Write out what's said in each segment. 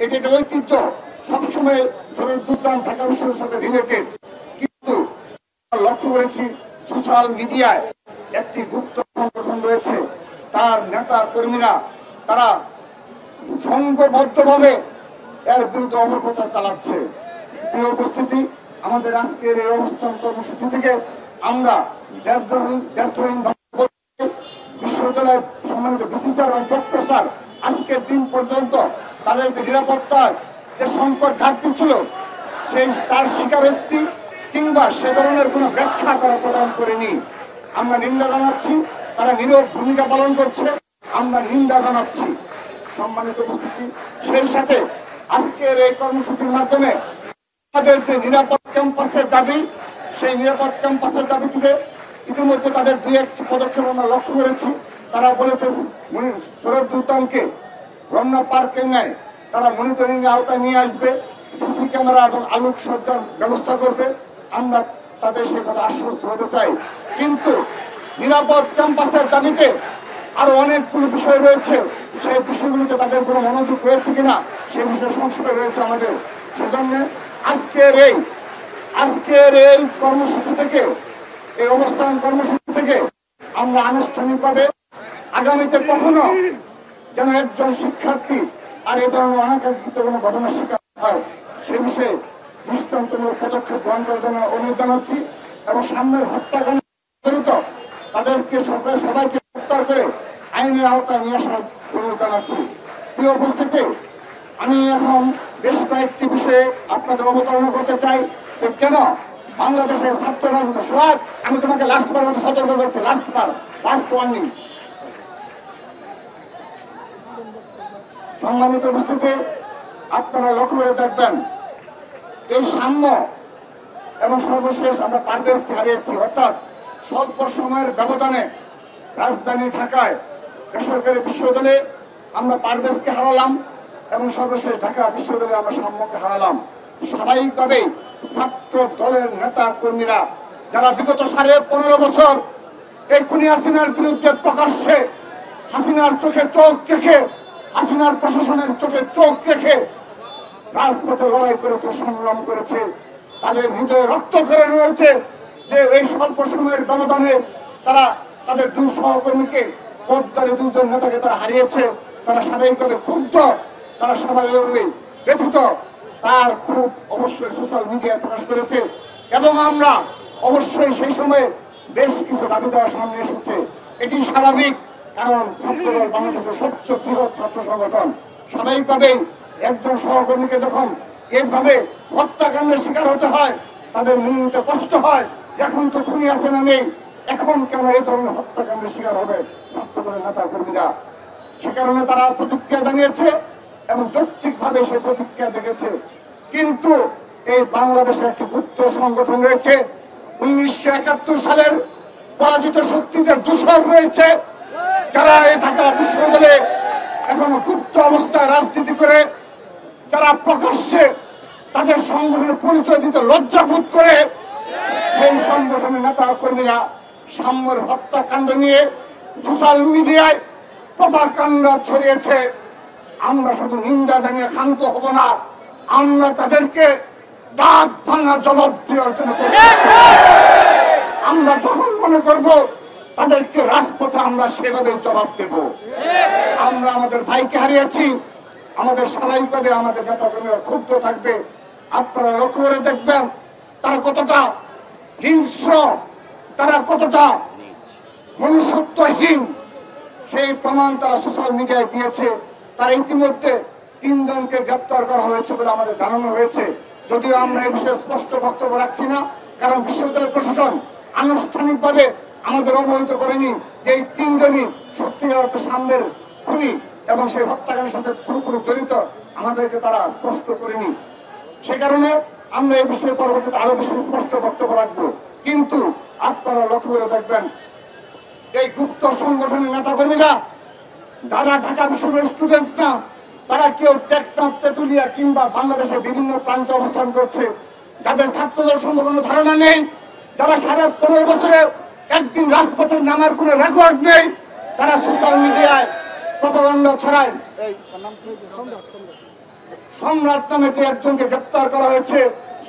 এটি একটা ঐতিহ্য, সবসময় দুর্দান্ত ঢাকা বিশ্ববিদ্যালয়ের সাথে রিলেটেড। কিন্তু লক্ষ্য করেছি সোশ্যাল মিডিয়ায় একটি গুপ্ত সংগঠন রয়েছে, তার নেতা কর্মীরা তারা সংঘবদ্ধভাবে এর বিরুদ্ধে অপপ্রচার চালাচ্ছে। প্রিয় উপস্থিতি, আমাদের আজকের এই অবস্থান কর্মসূচি থেকে আমরা বিশ্ববিদ্যালয়ের সম্মানিত বিসি স্যার এবং ডক্টর স্যার আজকের দিন পর্যন্ত তাদেরকে নিরাপত্তার যে সংকট ঘাটতি ছিল সেই তার স্বীকারোক্তি কিংবা সে ধরনের কোনো ব্যাখ্যা তারা প্রদান করেনি। আমরা নিন্দা জানাচ্ছি, তারা নীরব ভূমিকা পালন করছে, আমরা নিন্দা জানাচ্ছি। সম্মানিত উপস্থিতি, সেই সাথে আজকের এই কর্মসূচির মাধ্যমে আমাদের যে নিরাপদ ক্যাম্পাসের দাবি, সেই নিরাপদ ক্যাম্পাসের দাবিতে ইতিমধ্যে তাদের দুই একটি পদক্ষেপ আমরা লক্ষ্য করেছি। তারা বলেছে সৈয়দ উদ্যানকে রমনা পার্কের ন্যায় তারা মনিটরিং এর আওতায় নিয়ে আসবে, সিসি ক্যামেরা এবং আলোক সজ্জার ব্যবস্থা করবে। আমরা তাদের সে কথা আশ্বস্ত হতে চাই। কিন্তু নিরাপদ ক্যাম্পাসের দাবিতে আরো অনেকগুলো বিষয় রয়েছে, সেই বিষয়গুলোতে তাদের কোনো মনোযোগ রয়েছে কিনা সে বিষয়ে সংশয় রয়েছে আমাদের। সেজন্য আজকের এই কর্মসূচি থেকে, এই অবস্থান কর্মসূচি থেকে আমরা আনুষ্ঠানিকভাবে আগামীতে কখনো যেন একজন শিক্ষার্থী আর এ ধরনের অনাকাঙ্ক্ষিত কোনো ঘটনার শিকার হয় সে বিষয়ে দৃষ্টান্তমূলক পদক্ষেপ গ্রহণ করার জন্য অনুরোধ জানাচ্ছি এবং সামনের হত্যাকাণ্ড জড়িত তাদেরকে সবাইকে গ্রেফতার করে আইনের আওতায় নিয়ে আসার অনুরোধ জানাচ্ছি। প্রিয় উপস্থিতি, আমি এখন বেশ কয়েকটি বিষয়ে আপনাদের অবতারণা করতে চাই যে কেন বাংলাদেশের ছাত্র রাজনীতি সোহাগ, আমি তোমাকে লাস্টবার মতো সতর্ক করছি, লাস্ট ওয়ার্নিং। সম্মানিত উপস্থিতি, আপনারা লক্ষ্য করে দেখবেন এই সাম্য এবং সর্বশেষ আমরা পারভেজকে হারিয়েছি, অর্থাৎ স্বল্প সময়ের ব্যবধানে রাজধানী ঢাকায় বেসরকারি বিশ্ববিদ্যালয়ে আমরা পারভেজকে হারালাম এবং সর্বশেষ ঢাকা বিশ্ববিদ্যালয়ে আমরা সাম্যকে হারালাম। স্বাভাবিকভাবেই ছাত্র দলের নেতা কর্মীরা যারা বিগত 15.5 বছর এই খুনি হাসিনার বিরুদ্ধে প্রকাশ্যে হাসিনার চোখে চোখ রেখে, হাসিনার প্রশাসনের চোখে চোখ রেখে রাজপথে লড়াই করেছে, সংগ্রাম করেছে, তাদের হৃদয়ে রক্ত করে রয়েছে যে এই স্বল্প সময়ের ব্যবধানে তারা তাদের 2 সহকর্মীকে, পদ্মারে 2 জন নেতাকে তারা হারিয়েছে। তারা স্বাভাবিকভাবে ক্ষুব্ধ, তারা স্বাভাবিকভাবে ব্যথিত, তার খুব অবশ্যই সোশ্যাল মিডিয়ায় প্রকাশ করেছে এবং আমরা অবশ্যই সেই সময়ে বেশ কিছু দাবি দেওয়ার সামনে এসেছে। এটি স্বাভাবিক, কারণ ছাত্রদল বাংলাদেশের সবচেয়ে বৃহৎ ছাত্র সংগঠন। স্বাভাবিকভাবেই একজন সহকর্মীকে যখন এইভাবে হত্যাকাণ্ডের শিকার হতে হয় তাদের মেনে নিতে কষ্ট হয়। এখন তো খুনি হাসিনা নেই, এখন কেন এই ধরনের হত্যাকাণ্ডের শিকার হবে ছাত্রদলের নেতা কর্মীরা? সে কারণে তারা প্রতিক্রিয়া জানিয়েছে এবং যৌক্তিকভাবে সে প্রতিক্রিয়া দেখেছে। কিন্তু এই বাংলাদেশে একটি গুপ্ত সংগঠন রয়েছে, 1971 সালের পরাজিত শক্তিদের দূষর রয়েছে, যারা এই ঢাকা বিশ্ববিদ্যালয়ে এখনো গুপ্ত অবস্থায় রাজনীতি করে, যারা প্রকাশ্যে তাদের সংগঠনের পরিচয় দিতে লজ্জাবোধ করে। সেই সংগঠনের নেতা কর্মীরা সাম্যের হত্যাকাণ্ড নিয়ে সোশ্যাল মিডিয়ায় প্রপাগান্ডা ছড়িয়েছে। আমরা শুধু নিন্দা জানিয়ে ক্ষান্ত হব না, আমরা তাদেরকে দাঁত ভাঙা জবাব দেওয়ার জন্য আমরা যখন মনে করব তাদেরকে রাজপথে আমরা সেভাবে জবাব দেব। আমরা আমাদের ভাইকে হারিয়েছি, আমাদের স্বাভাবিকভাবে আমাদের নেতা কর্মীরা ক্ষুব্ধ থাকবে। আপনারা লক্ষ্য করে দেখবেন তারা কতটা হিংস্র, তারা কতটা মনুষ্যত্বহীন, সেই প্রমাণ তারা সোশ্যাল মিডিয়ায় দিয়েছে। তারা ইতিমধ্যে 3 জনকে গ্রেপ্তার করা হয়েছে বলে আমাদের জানানো হয়েছে। যদিও আমরা এই বিষয়ে স্পষ্ট বক্তব্য রাখছি না, কারণ বিশ্ববিদ্যালয় প্রশাসন আনুষ্ঠানিকভাবে আমাদের অবহিত করেনি যে এই 3 জনই সত্যিকার অর্থে সামনের খুনি এবং সেই হত্যাকাণ্ডের সাথে পুরোপুরি জড়িত, আমাদেরকে তারা স্পষ্ট করেনি। সে কারণে আমরা এই বিষয়ে পরবর্তীতে আরো বেশি স্পষ্ট বক্তব্য রাখবো। কিন্তু আপনারা লক্ষ্য করে দেখবেন এই গুপ্ত সংগঠনের নেতা কর্মীরা যারা ঢাকা বিশ্ববিদ্যালয়ের স্টুডেন্ট না, তারা কেউ টেকনাফ, তেতুলিয়া কিংবা বাংলাদেশের বিভিন্ন প্রান্তে অবস্থান করছে, যাদের ছাত্রদল সম্পর্কে কোনো ধারণা নেই, যারা 15.5 বছরে একদিন রাজপথে নামার কোনো রেকর্ড নেই, তারা সোশ্যাল মিডিয়ায় প্রপাগান্ডা ছড়ায়। সম্রাট নামে যে একজনকে গ্রেপ্তার করা হয়েছে,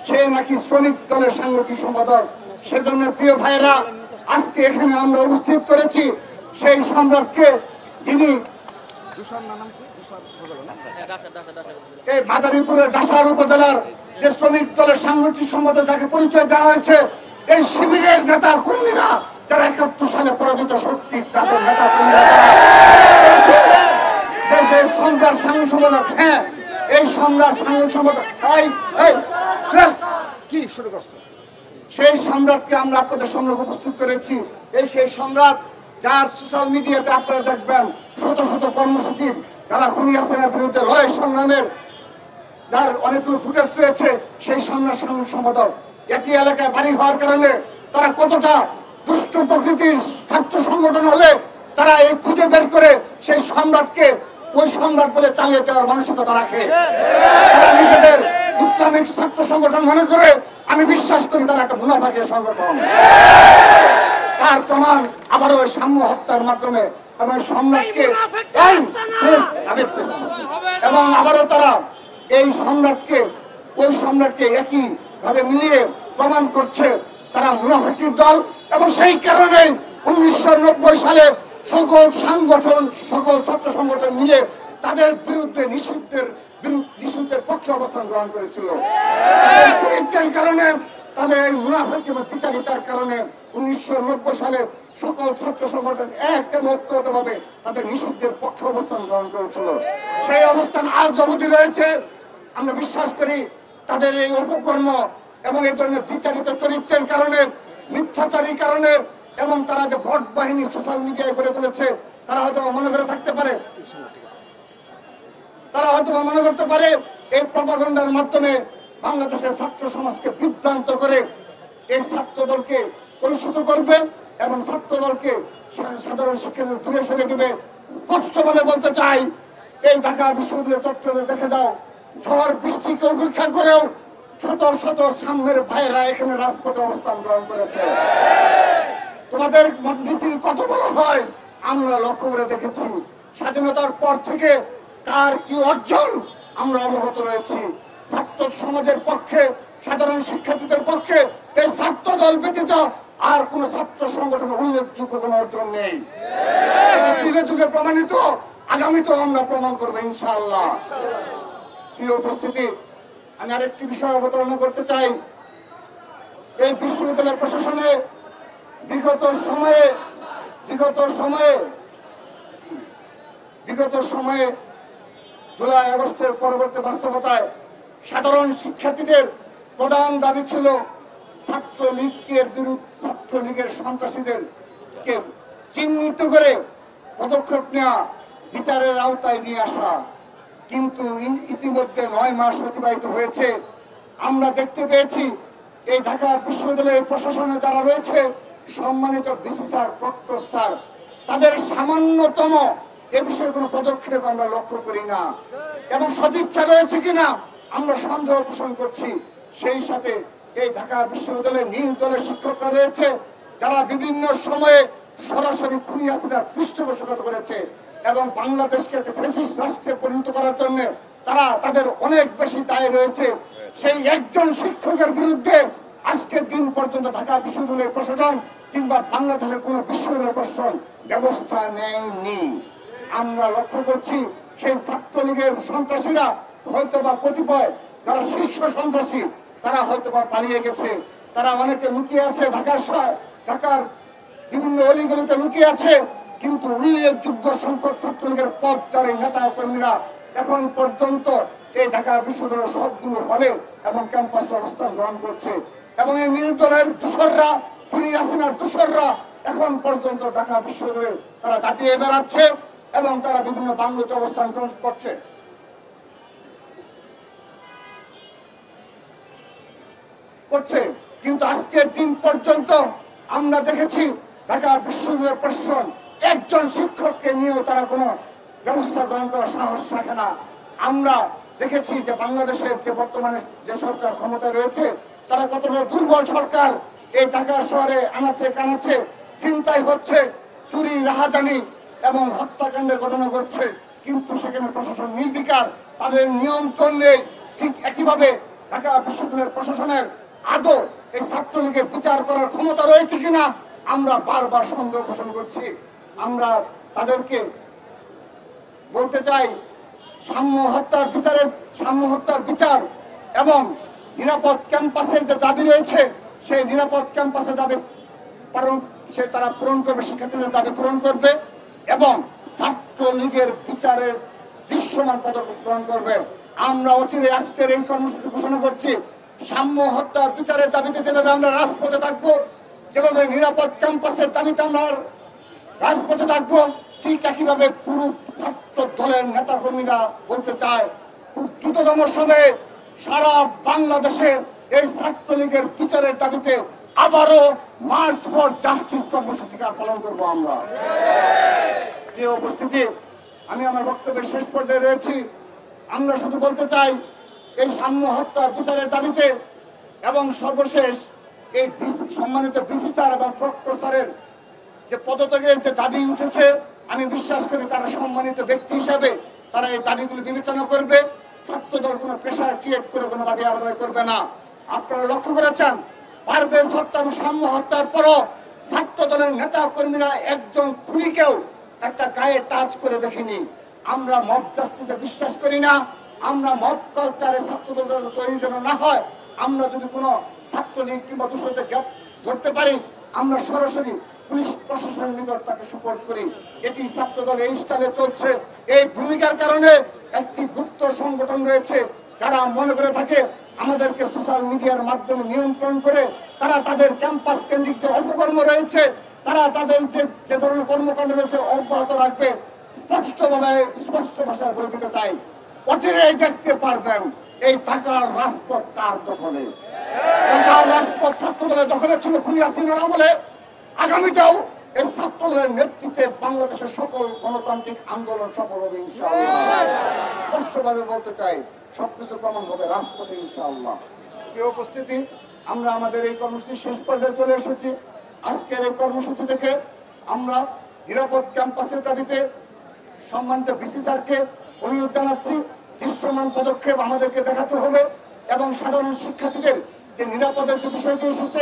সে নাকি শ্রমিক দলের সাংগঠনিক সম্পাদক। সেজন্য প্রিয় ভাইরা, আজকে এখানে আমরা উপস্থিত করেছি সেই সম্রাটকে, যিনি এই মাদারীপুরের ডাসার উপজেলার যে শ্রমিক দলের সাংগঠনিক সম্পাদক যাকে পরিচয় দেওয়া হয়েছে, এই শিবিরের নেতা কর্মীরা যারা 71 সালে পরাজিত শক্তি, তাদের নেতা কর্মীরা যে সম্রাট সাংগঠনিক সম্পাদক, হ্যাঁ এই সম্রাট সাংগঠনিক সম্পাদক কি শুরু করছে, সেই সম্রাটকে আমরা আপনাদের সামনে উপস্থিত করেছি। এই সেই সম্রাট যার সোশ্যাল মিডিয়াতে আপনারা দেখবেন শত শত কর্মসূচির, যারা খুনি হাসিনার বিরুদ্ধে লড়াই সংগ্রামের যার অনেকগুলো ফুটেজ রয়েছে, সেই সম্রাট সাংগঠনিক সম্পাদক। একই এলাকায় বাড়ি হওয়ার কারণে তারা কতটা দুষ্ট প্রকৃতির ছাত্র সংগঠন হলে তারা এই খুঁজে বের করে সেই সম্রাটকে ওই সম্রাট বলে চালিয়ে দেওয়ার মানসিকতা রাখে। তারা নিজেদের ইসলামিক ছাত্র সংগঠন মনে করে, আমি বিশ্বাস করি তারা একটা মুনাফাকের সংগঠন। তার প্রমাণ আবারও ওই সাম্য হত্যার মাধ্যমে এবং সম্রাটকে এবং আবারও তারা এই সম্রাটকে ওই সম্রাটকে একই ভাবে মিলিয়ে প্রমাণ করছে তারা মুনাফিকের দল। এবং সেই কারণেই 1990 সালে সকল সংগঠন, সকল ছাত্র সংগঠন মিলে তাদের বিরুদ্ধে নিষিদ্ধের পক্ষে অবস্থান গ্রহণ করেছিল। তাদের চরিত্রের কারণে, তাদের এই মুনাফিক এবং দ্বিচারিতার কারণে 1990 সালে সকল ছাত্র সংগঠন এক এবং ঐক্যবদ্ধভাবে তাদের নিষিদ্ধের পক্ষে অবস্থান গ্রহণ করেছিল। সেই অবস্থান আজ অবধি রয়েছে। আমরা বিশ্বাস করি তাদের এই অপকর্ম এবং এই ধরনের দ্বিচারিত চরিত্রের কারণে, মিথ্যাচারীর কারণে, এবং তারা যে ভোট বাহিনী সোশ্যাল মিডিয়ায় করে তুলেছে, তারা হয়তো মনে করে থাকতে পারে, তারা হয়তো মনে করতে পারে এই প্রপাগান্ডার মাধ্যমে বাংলাদেশের ছাত্র সমাজকে বিভ্রান্ত করে এই ছাত্র দলকে কলুষিত করবে এবং ছাত্র দলকে সাধারণ শিক্ষার্থীদের দূরে সরে দিবে। স্পষ্টভাবে বলতে চাই, এই ঢাকা বিশ্ববিদ্যালয় চত্বরে দেখে যাও, ঝড় বৃষ্টিকে উপেক্ষা করেও শত শত সামনের ভাইরা এখানে রাজপথে অবস্থান গ্রহণ করেছে। তোমাদের মিছিল কত বড় হয় আমরা লক্ষ্য করে দেখেছি। স্বাধীনতার পর থেকে কার কি অর্জন আমরা অবগত রয়েছি। ছাত্র সমাজের পক্ষে, সাধারণ শিক্ষার্থীদের পক্ষে এই ছাত্র দল ব্যতীত আর কোন ছাত্র সংগঠন উল্লেখযোগ্য কোন অর্জন নেই। যুগে যুগে প্রমাণিত, আগামীতেও আমরা প্রমাণ করবো ইনশাআল্লাহ। প্রিয় উপস্থিতি, আমি আরেকটি বিষয় অবতারণা করতে চাই। এই বিশ্ববিদ্যালয়ের প্রশাসনে বিগত সময়ে জুলাই আগস্টের পরবর্তী বাস্তবতায় সাধারণ শিক্ষার্থীদের প্রধান দাবি ছিল ছাত্রলীগের সন্ত্রাসীদেরকে চিহ্নিত করে পদক্ষেপ নেওয়া, বিচারের আওতায় নিয়ে আসা। কিন্তু ইতিমধ্যে 9 মাস অতিবাহিত হয়েছে। আমরা দেখতে পেয়েছি এই ঢাকা বিশ্ববিদ্যালয়ের প্রশাসনে যারা রয়েছে, সম্মানিত ভিসি স্যার, প্রক্টর স্যার, তাদের সামান্যতম এ বিষয়ে কোনো পদক্ষেপ আমরা লক্ষ্য করি না এবং সদিচ্ছা রয়েছে কিনা আমরা সন্দেহ পোষণ করছি। সেই সাথে এই ঢাকা বিশ্ববিদ্যালয়ের নীল দলের শিক্ষকরা রয়েছে, যারা বিভিন্ন সময়ে সরাসরি খুনি হাসিনার পৃষ্ঠপোষকতা করেছে এবং বাংলাদেশকে একটা ফ্যাসিস্ট রাষ্ট্রে পরিণত করার জন্য তারা তাদের অনেক বেশি দায় রয়েছে। সেই একজন শিক্ষকের বিরুদ্ধে আজকের দিন পর্যন্ত ঢাকা বিশ্ববিদ্যালয়ের প্রশাসন কিংবা বাংলাদেশের কোন বিশ্ববিদ্যালয় প্রশাসন ব্যবস্থা নেয়নি। আমরা লক্ষ্য করছি সেই ছাত্রলীগের সন্ত্রাসীরা হয়তো বা কতিপয় যারা শীর্ষ সন্ত্রাসী, তারা হয়তো বা পালিয়ে গেছে। তারা অনেকে লুকিয়ে আছে ঢাকার বিভিন্ন অলিগলিতে লুকিয়ে আছে। কিন্তু উল্লেখযোগ্য সংখ্যক ছাত্রলীগের পদধারী নেতা কর্মীরা এখন পর্যন্ত এই ঢাকা বিশ্ববিদ্যালয়ের সবগুলো হলে এবং ক্যাম্পাসে অবস্থান গ্রহণ করছে এবং এই নীল দলের দোসররা, খুনি হাসিনার দোসররা এখন পর্যন্ত ঢাকা বিশ্ববিদ্যালয়ে তারা দাপিয়ে বেড়াচ্ছে এবং তারা বিভিন্ন বাংলাতে অবস্থান গ্রহণ করছে। কিন্তু আজকের দিন পর্যন্ত আমরা দেখেছি ঢাকা বিশ্ববিদ্যালয়ের প্রশাসন একজন শিক্ষককে নিয়েও তারা কোনো ব্যবস্থা গ্রহণ করার সাহস রাখে না। আমরা দেখেছি যে বাংলাদেশের যে বর্তমানে যে সরকার ক্ষমতায় রয়েছে, তারা কতটা দুর্বল সরকার। এই ঢাকা শহরে আনাচে কানাচে ছিনতাই হচ্ছে, চুরি রাহাজানি এবং হত্যাকাণ্ডের ঘটনা ঘটছে, কিন্তু সেখানে প্রশাসন নির্বিকার। তাদের নিয়ন্ত্রণ নেই, ঠিক একইভাবে ঢাকা বিশ্ববিদ্যালয়ের প্রশাসনের আদৌ এই ছাত্রলীগের বিচার করার ক্ষমতা রয়েছে কিনা আমরা বারবার সন্দেহ পোষণ করছি। আমরা তাদেরকে বলতে চাই, সাম্য হত্যার বিচার এবং নিরাপদ ক্যাম্পাসের যে দাবি রয়েছে সেই নিরাপদ ক্যাম্পাসের দাবি তারা পূরণ করবে, শিক্ষার্থীদের দাবি পূরণ করবে এবং ছাত্রলীগের বিচারের দৃশ্যমান পদক্ষেপ গ্রহণ করবে। আমরা অচিরে আজকের এই কর্মসূচি ঘোষণা করছি, সাম্য হত্যার বিচারের দাবিতে যেভাবে আমরা রাজপথে থাকবো, যেভাবে নিরাপদ ক্যাম্পাসের দাবিতে আমরা রাজপথে থাকবো, ঠিক একইভাবে পুরো ছাত্র দলের নেতা কর্মীরা বলতে চায় খুব দ্রুততম সময়ে সারা বাংলাদেশে এই ছাত্রলীগের বিচারের দাবিতে আবারও মার্চ ফর জাস্টিস কর্মসূচি পালন করবো আমরা। প্রিয় উপস্থিতি, আমি আমার বক্তব্যের শেষ পর্যায়ে রয়েছি। আমরা শুধু বলতে চাই, এই সাম্য হত্যার বিচারের দাবিতে এবং সর্বশেষ এই সম্মানিত বিসি স্যার এবং প্রক্টর স্যারের যে পদত্যাগের যে দাবি উঠেছে, আমি বিশ্বাস করি তারা সম্মানিত ব্যক্তি হিসাবে তারা এই দাবিগুলো বিবেচনা করবে। ছাত্রদল কোনো প্রেশার ক্রিয়েট করে কোনো দাবি আদায় করবে না। আপনারা লক্ষ্য করেছেন, পারভেজ হত্যা এবং সাম্য হত্যার পরও ছাত্র দলের নেতা কর্মীরা একজন খুনিকেও একটা গায়ে টাচ করে দেখিনি। আমরা মব জাস্টিসে বিশ্বাস করি না। আমরা মব কালচারে ছাত্র দল তৈরি যেন না হয়। আমরা যদি কোনো ছাত্রলীগ কিংবা দূষণদের ধরতে পারি, আমরা সরাসরি পুলিশ প্রশাসনের নিকট তাকে সাপোর্ট করি। এটি ছাত্র দল এই স্টাইলে চলছে। এই ভূমিকার কারণে একটি গুপ্ত সংগঠন রয়েছে যারা মনে করে থাকে আমাদেরকে সোশ্যাল মিডিয়ার মাধ্যমে নিয়ন্ত্রণ করে তারা তাদের ক্যাম্পাস কেন্দ্রিক যে অপকর্ম রয়েছে, তারা তাদের যে ধরনের কর্মকাণ্ড রয়েছে অব্যাহত রাখবে। স্পষ্ট ভাষায় বলে দিতে চাই, অচিরেই দেখতে পারবেন এই ঢাকার রাজপথ কার দখলে। ঢাকার রাজপথ ছাত্র দলের দখলে ছিল খুনি হাসিনার আমলে। আগামীতেও এই ছাত্র দলের নেতৃত্বে বাংলাদেশের সকল গণতান্ত্রিক আন্দোলন সফল হবে ইনশাআল্লাহ। স্পষ্টভাবে বলতে চাই, সবকিছু প্রমাণ হবে রাজপথে ইনশাআল্লাহ। প্রিয় উপস্থিতি, আমরা আমাদের এই কর্মসূচি শেষ পর্যায়ে চলে এসেছি। আজকের এই কর্মসূচি থেকে আমরা নিরাপদ ক্যাম্পাসের দাবিতে সম্মানিত বিসি স্যারকে অনুরোধ জানাচ্ছি, দৃশ্যমান পদক্ষেপ আমাদেরকে দেখাতে হবে এবং সাধারণ শিক্ষার্থীদের যে নিরাপদের যে বিষয়টি এসেছে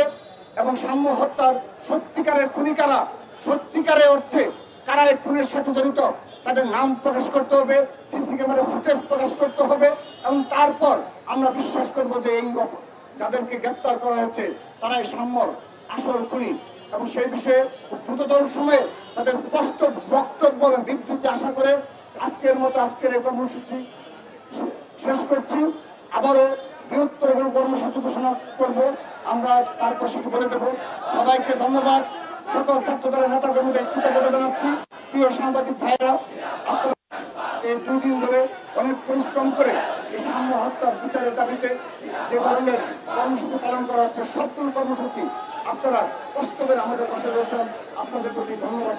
এবং সাম্য হত্যার সত্যিকারের খুনি কারা, সত্যিকারের অর্থে কারা এই খুনের সাথে জড়িত, তাদের নাম প্রকাশ করতে হবে, সিসি ক্যামেরা ফুটেজ প্রকাশ করতে হবে এবং তারপর আমরা বিশ্বাস করব যে এই যাদেরকে গ্রেপ্তার করা হয়েছে তারা এই সাম্যর আসল খুনি। এবং সেই বিষয়ে দ্রুততর সময়ে তাদের স্পষ্ট বক্তব্য এবং বিবৃতি আশা করে আজকের এই কর্মসূচি শেষ করছি। আবারও বৃহত্তর কোনো কর্মসূচি ঘোষণা করব, আমরা তারপর সেটি বলে দেবো। সবাইকে ধন্যবাদ। সকল ছাত্র দলের নেতা কর্মীদের কৃতজ্ঞতা জানাচ্ছি। প্রিয় সাংবাদিক ভাইরা, আপনারা এই 2 দিন ধরে অনেক পরিশ্রম করে এই সাম্য হত্যার বিচারের দাবিতে যে ধরনের কর্মসূচি পালন করা হচ্ছে, সবগুলো কর্মসূচি আপনারা কষ্ট করে আমাদের পাশে রয়েছেন। আপনাদের প্রতি ধন্যবাদ।